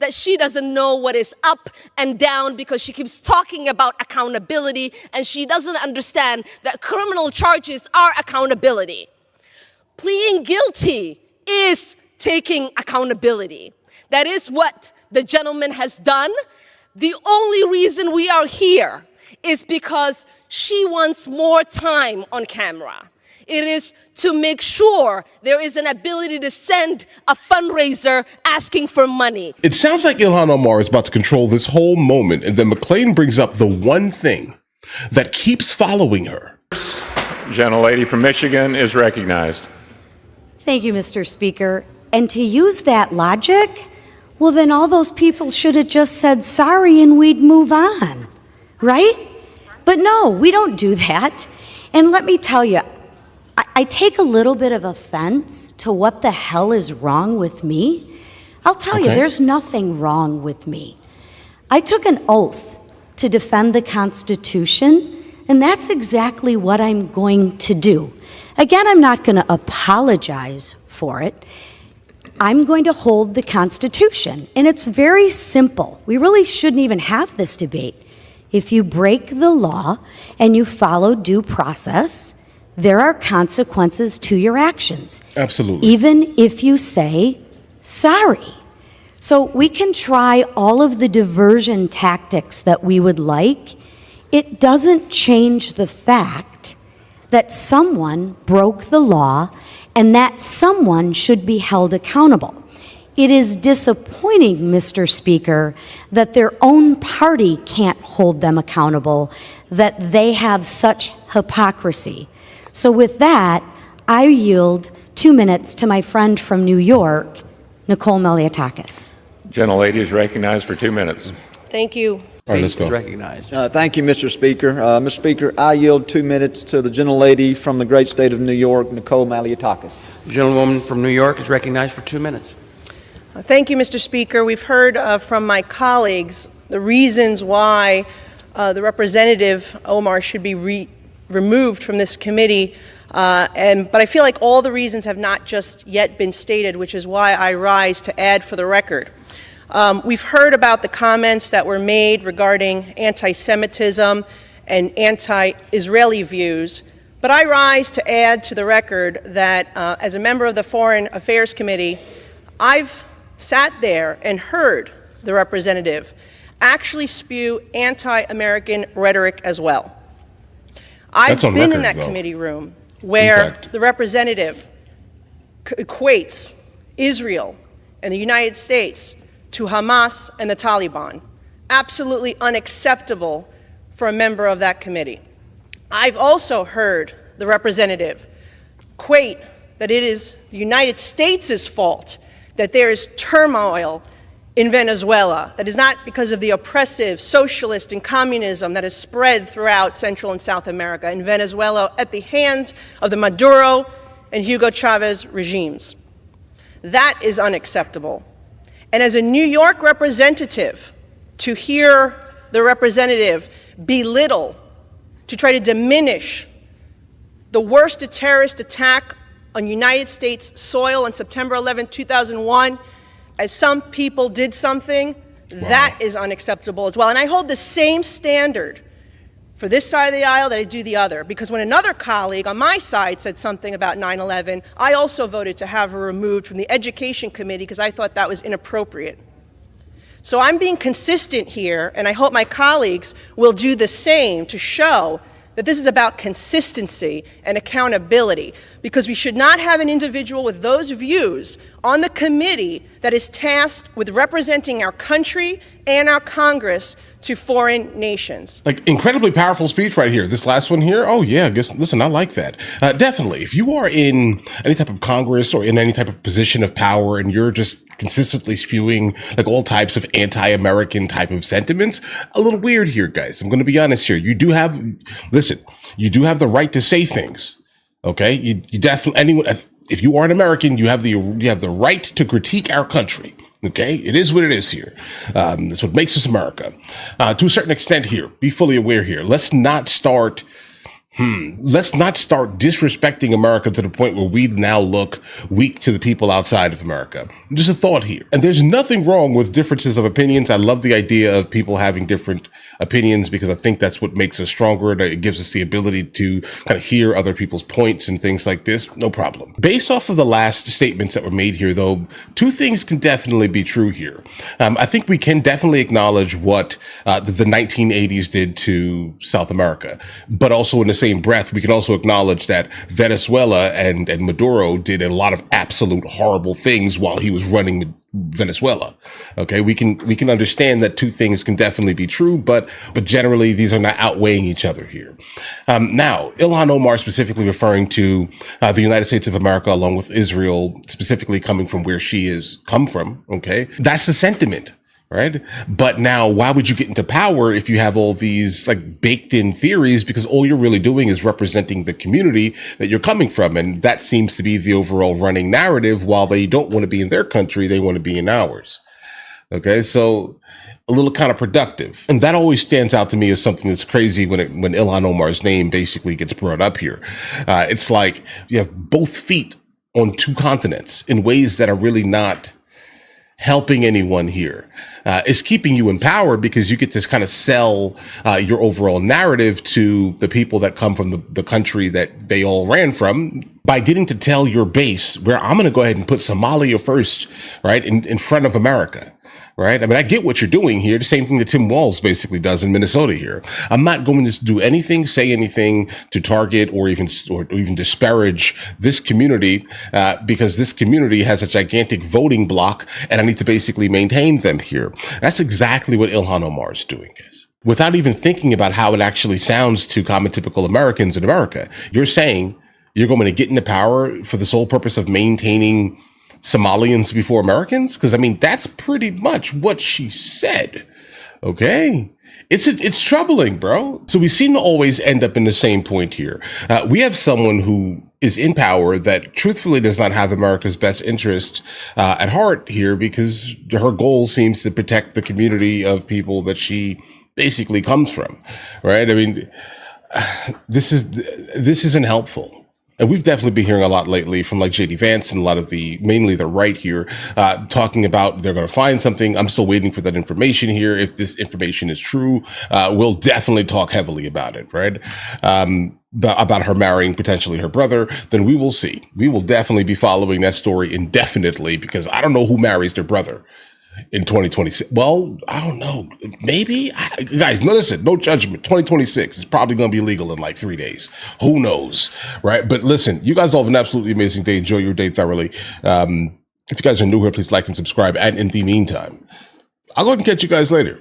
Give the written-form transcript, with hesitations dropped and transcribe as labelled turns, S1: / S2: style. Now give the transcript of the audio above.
S1: that she doesn't know what is up and down because she keeps talking about accountability, and she doesn't understand that criminal charges are accountability. Pleading guilty is taking accountability. That is what the gentleman has done. The only reason we are here is because she wants more time on camera. It is to make sure there is an ability to send a fundraiser asking for money.
S2: It sounds like Ilhan Omar is about to control this whole moment, and then McClain brings up the one thing that keeps following her.
S3: Gentlelady from Michigan is recognized.
S4: Thank you, Mr. Speaker. And to use that logic, well, then all those people should have just said sorry and we'd move on, right? But no, we don't do that. And let me tell you, I take a little bit of offense to what the hell is wrong with me. I'll tell you, there's nothing wrong with me. I took an oath to defend the Constitution, and that's exactly what I'm going to do. Again, I'm not going to apologize for it. I'm going to hold the Constitution, and it's very simple. We really shouldn't even have this debate. If you break the law and you follow due process, there are consequences to your actions.
S2: Absolutely.
S4: Even if you say sorry. So we can try all of the diversion tactics that we would like. It doesn't change the fact that someone broke the law and that someone should be held accountable. It is disappointing, Mr. Speaker, that their own party can't hold them accountable, that they have such hypocrisy. So with that, I yield 2 minutes to my friend from New York, Nicole Malliotakis.
S3: Gentlelady is recognized for 2 minutes.
S1: Thank you.
S2: All right, let's go.
S5: Recognized. Thank you, Mr. Speaker. Mr. Speaker, I yield 2 minutes to the gentlelady from the great state of New York, Nicole Malliotakis.
S6: The gentlewoman from New York is recognized for 2 minutes.
S7: Thank you, Mr. Speaker. We've heard from my colleagues the reasons why the Representative Omar should be removed from this committee, but I feel like all the reasons have not just yet been stated, which is why I rise to add for the record. We've heard about the comments that were made regarding anti-Semitism and anti-Israeli views, but I rise to add to the record that as a member of the Foreign Affairs Committee, I've sat there and heard the representative actually spew anti-American rhetoric as well. I've been in that committee room where the representative equates Israel and the United States to Hamas and the Taliban. Absolutely unacceptable for a member of that committee. I've also heard the representative equate that it is the United States' fault that there is turmoil in Venezuela, that is not because of the oppressive socialist and communism that has spread throughout Central and South America in Venezuela at the hands of the Maduro and Hugo Chavez regimes. That is unacceptable. And as a New York representative, to hear the representative belittle, to try to diminish the worst terrorist attack on United States soil on September 11, 2001, as some people did something, that is unacceptable as well. And I hold the same standard for this side of the aisle that I do the other, because when another colleague on my side said something about 9/11, I also voted to have her removed from the Education Committee because I thought that was inappropriate. So I'm being consistent here, and I hope my colleagues will do the same to show that this is about consistency and accountability, because we should not have an individual with those views on the committee that is tasked with representing our country and our Congress to foreign nations.
S2: Like, incredibly powerful speech right here. This last one here, oh yeah, listen, I like that. Definitely, if you are in any type of Congress or in any type of position of power and you're just consistently spewing like all types of anti-American type of sentiments, a little weird here, guys. I'm going to be honest here. You do have the right to say things. Okay, you definitely, if you are an American, you have the right to critique our country. Okay, it is what it is here. That's what makes us America. To a certain extent here, be fully aware here. Let's not start let's not start disrespecting America to the point where we now look weak to the people outside of America. Just a thought here. And there's nothing wrong with differences of opinions. I love the idea of people having different opinions because I think that's what makes us stronger. It gives us the ability to kind of hear other people's points and things like this. No problem. Based off of the last statements that were made here, though, two things can definitely be true here. I think we can definitely acknowledge what the 1980s did to South America, but also in the same breath, we can also acknowledge that Venezuela and Maduro did a lot of absolute horrible things while he was running Venezuela. Okay, we can understand that two things can definitely be true, but generally these are not outweighing each other here. Now, Ilhan Omar specifically referring to the United States of America along with Israel, specifically coming from where she is come from. Okay, that's the sentiment. Right. But now, why would you get into power if you have all these like baked in theories? Because all you're really doing is representing the community that you're coming from. And that seems to be the overall running narrative. While they don't want to be in their country, they want to be in ours. OK, so a little counterproductive. And that always stands out to me as something that's crazy when Ilhan Omar's name basically gets brought up here. It's like you have both feet on two continents in ways that are really not helping anyone here. Is keeping you in power because you get to kind of sell your overall narrative to the people that come from the country that they all ran from by getting to tell your base where I'm going to go ahead and put Somalia first, right, in front of America. Right. I mean, I get what you're doing here. The same thing that Tim Walz basically does in Minnesota here. I'm not going to do anything, say anything to target or even disparage this community because this community has a gigantic voting block and I need to basically maintain them here. That's exactly what Ilhan Omar is doing, guys. Without even thinking about how it actually sounds to common typical Americans in America. You're saying you're going to get into power for the sole purpose of maintaining Somalians before Americans? Because I mean, that's pretty much what she said. Okay. It's troubling, bro. So we seem to always end up in the same point here. We have someone who is in power that truthfully does not have America's best interest at heart here because her goal seems to protect the community of people that she basically comes from, right? I mean, this isn't helpful. And we've definitely been hearing a lot lately from like J.D. Vance and a lot of mainly the right here, talking about they're going to find something. I'm still waiting for that information here. If this information is true, we'll definitely talk heavily about it, right? About her marrying potentially her brother, then we will see. We will definitely be following that story indefinitely because I don't know who marries their brother in 2026. Well, I don't know. Maybe. Guys, no, listen, no judgment. 2026 is probably going to be legal in like 3 days. Who knows? Right. But listen, you guys all have an absolutely amazing day. Enjoy your day thoroughly. If you guys are new here, please like and subscribe. And in the meantime, I'll go ahead and catch you guys later.